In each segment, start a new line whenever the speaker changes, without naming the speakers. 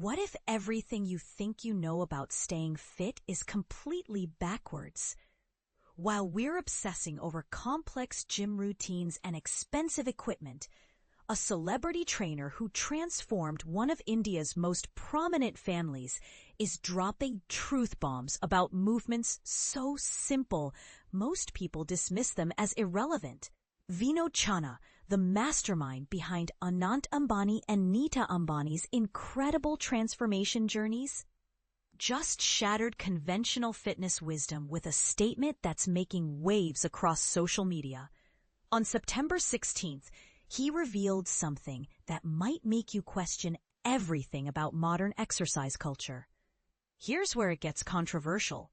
What if everything you think you know about staying fit is completely backwards? While we're obsessing over complex gym routines and expensive equipment, a celebrity trainer who transformed one of India's most prominent families is dropping truth bombs about movements so simple most people dismiss them as irrelevant. Vinod Channa, the mastermind behind Anant Ambani and Nita Ambani's incredible transformation journeys, just shattered conventional fitness wisdom with a statement that's making waves across social media. On September 16th, he revealed something that might make you question everything about modern exercise culture. Here's where it gets controversial.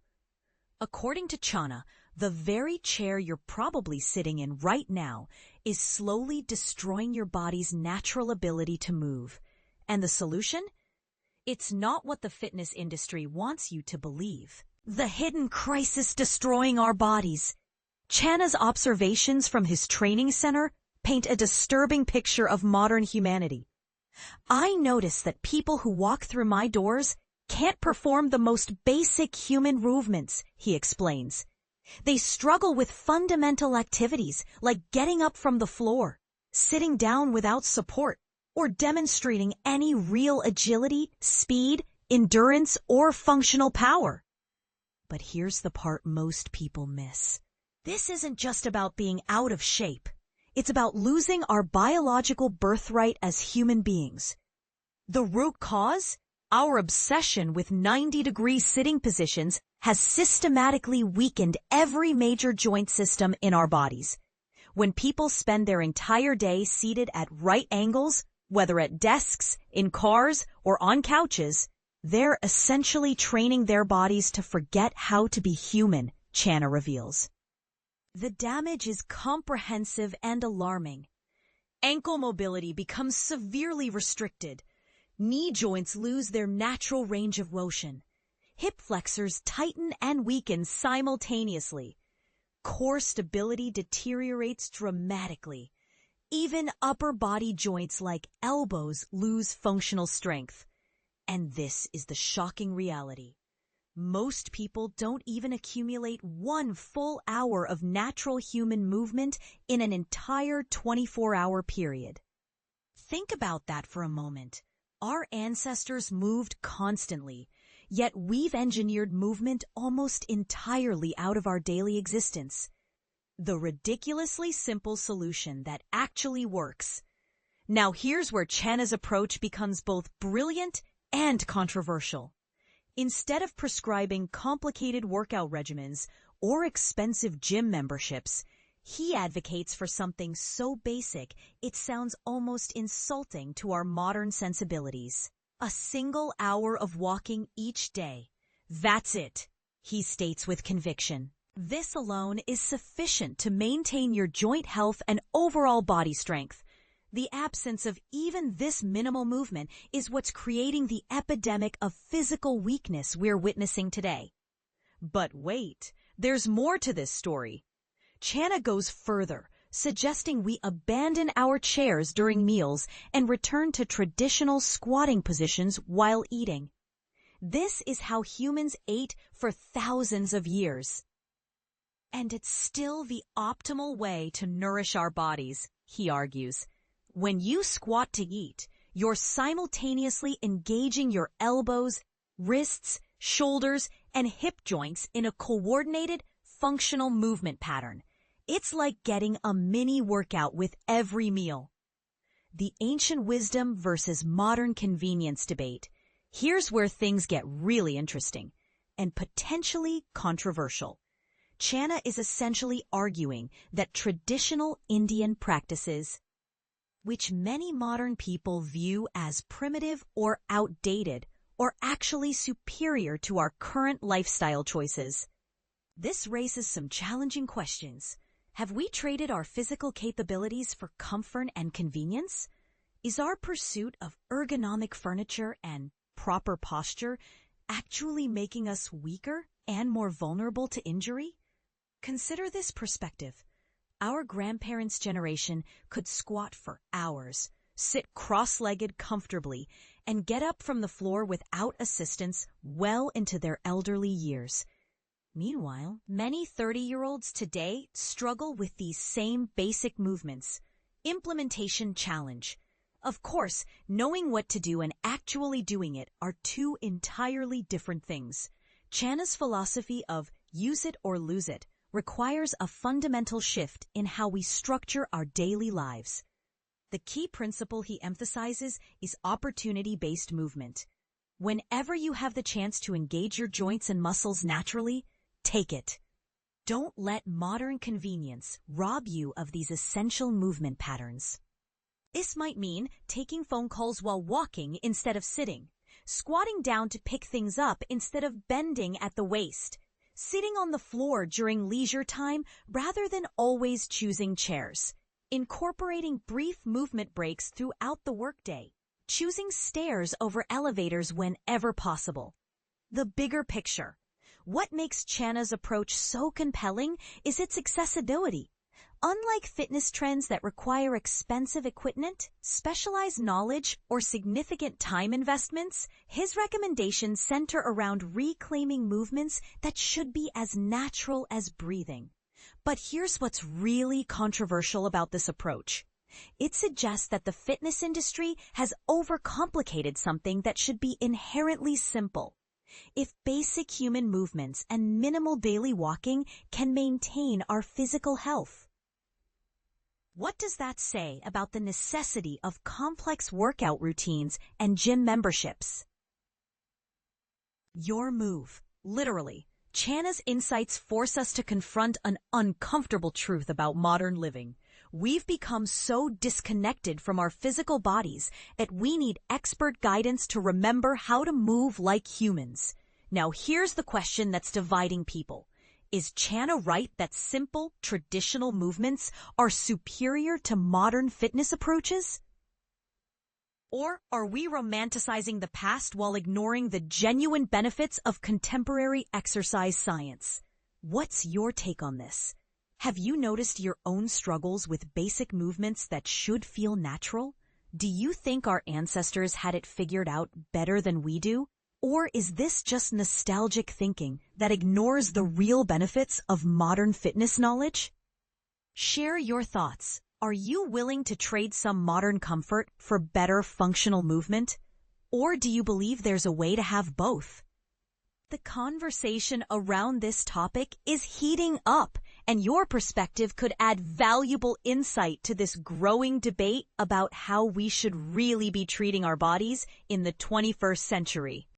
According to Channa, the very chair you're probably sitting in right now is slowly destroying your body's natural ability to move. And the solution? It's not what the fitness industry wants you to believe. The hidden crisis destroying our bodies. Channa's observations from his training center paint a disturbing picture of modern humanity. I notice that people who walk through my doors can't perform the most basic human movements, he explains. They struggle with fundamental activities like getting up from the floor, sitting down without support, or demonstrating any real agility, speed, endurance, or functional power. But here's the part most people miss. This isn't just about being out of shape. It's about losing our biological birthright as human beings. The root cause? Our obsession with 90-degree sitting positions has systematically weakened every major joint system in our bodies. When people spend their entire day seated at right angles, whether at desks, in cars, or on couches, they're essentially training their bodies to forget how to be human, Channa reveals. The damage is comprehensive and alarming. Ankle mobility becomes severely restricted. Knee joints lose their natural range of motion. Hip flexors tighten and weaken simultaneously. Core stability deteriorates dramatically. Even upper body joints like elbows lose functional strength. And this is the shocking reality. Most people don't even accumulate 1 full hour of natural human movement in an entire 24-hour period. Think about that for a moment. Our ancestors moved constantly, yet we've engineered movement almost entirely out of our daily existence. The ridiculously simple solution that actually works. Now here's where Channa's approach becomes both brilliant and controversial. Instead of prescribing complicated workout regimens or expensive gym memberships, he advocates for something so basic it sounds almost insulting to our modern sensibilities. A single hour of walking each day. That's it, he states with conviction. This alone is sufficient to maintain your joint health and overall body strength. The absence of even this minimal movement is what's creating the epidemic of physical weakness we're witnessing today. But wait, there's more to this story. Channa goes further, suggesting we abandon our chairs during meals and return to traditional squatting positions while eating. This is how humans ate for thousands of years. And it's still the optimal way to nourish our bodies, he argues. When you squat to eat, you're simultaneously engaging your elbows, wrists, shoulders, and hip joints in a coordinated, functional movement pattern. It's like getting a mini workout with every meal. The ancient wisdom versus modern convenience debate. Here's where things get really interesting and potentially controversial. Channa is essentially arguing that traditional Indian practices, which many modern people view as primitive or outdated, are actually superior to our current lifestyle choices. This raises some challenging questions. Have we traded our physical capabilities for comfort and convenience? Is our pursuit of ergonomic furniture and proper posture actually making us weaker and more vulnerable to injury? Consider this perspective. Our grandparents' generation could squat for hours, sit cross-legged comfortably, and get up from the floor without assistance well into their elderly years. Meanwhile, many 30-year-olds today struggle with these same basic movements. Implementation challenge. Of course, knowing what to do and actually doing it are two entirely different things. Channa's philosophy of use it or lose it requires a fundamental shift in how we structure our daily lives. The key principle he emphasizes is opportunity-based movement. Whenever you have the chance to engage your joints and muscles naturally, take it. Don't let modern convenience rob you of these essential movement patterns. This might mean taking phone calls while walking instead of sitting, squatting down to pick things up instead of bending at the waist, sitting on the floor during leisure time rather than always choosing chairs, incorporating brief movement breaks throughout the workday, choosing stairs over elevators whenever possible. The bigger picture. What makes Channa's approach so compelling is its accessibility. Unlike fitness trends that require expensive equipment, specialized knowledge, or significant time investments, his recommendations center around reclaiming movements that should be as natural as breathing. But here's what's really controversial about this approach. It suggests that the fitness industry has overcomplicated something that should be inherently simple. If basic human movements and minimal daily walking can maintain our physical health. What does that say about the necessity of complex workout routines and gym memberships? Your move. Literally, Channa's insights force us to confront an uncomfortable truth about modern living. We've become so disconnected from our physical bodies that we need expert guidance to remember how to move like humans. Now here's the question that's dividing people. Is Channa right that simple, traditional movements are superior to modern fitness approaches? Or are we romanticizing the past while ignoring the genuine benefits of contemporary exercise science? What's your take on this? Have you noticed your own struggles with basic movements that should feel natural? Do you think our ancestors had it figured out better than we do? Or is this just nostalgic thinking that ignores the real benefits of modern fitness knowledge? Share your thoughts. Are you willing to trade some modern comfort for better functional movement? Or do you believe there's a way to have both? The conversation around this topic is heating up, and your perspective could add valuable insight to this growing debate about how we should really be treating our bodies in the 21st century.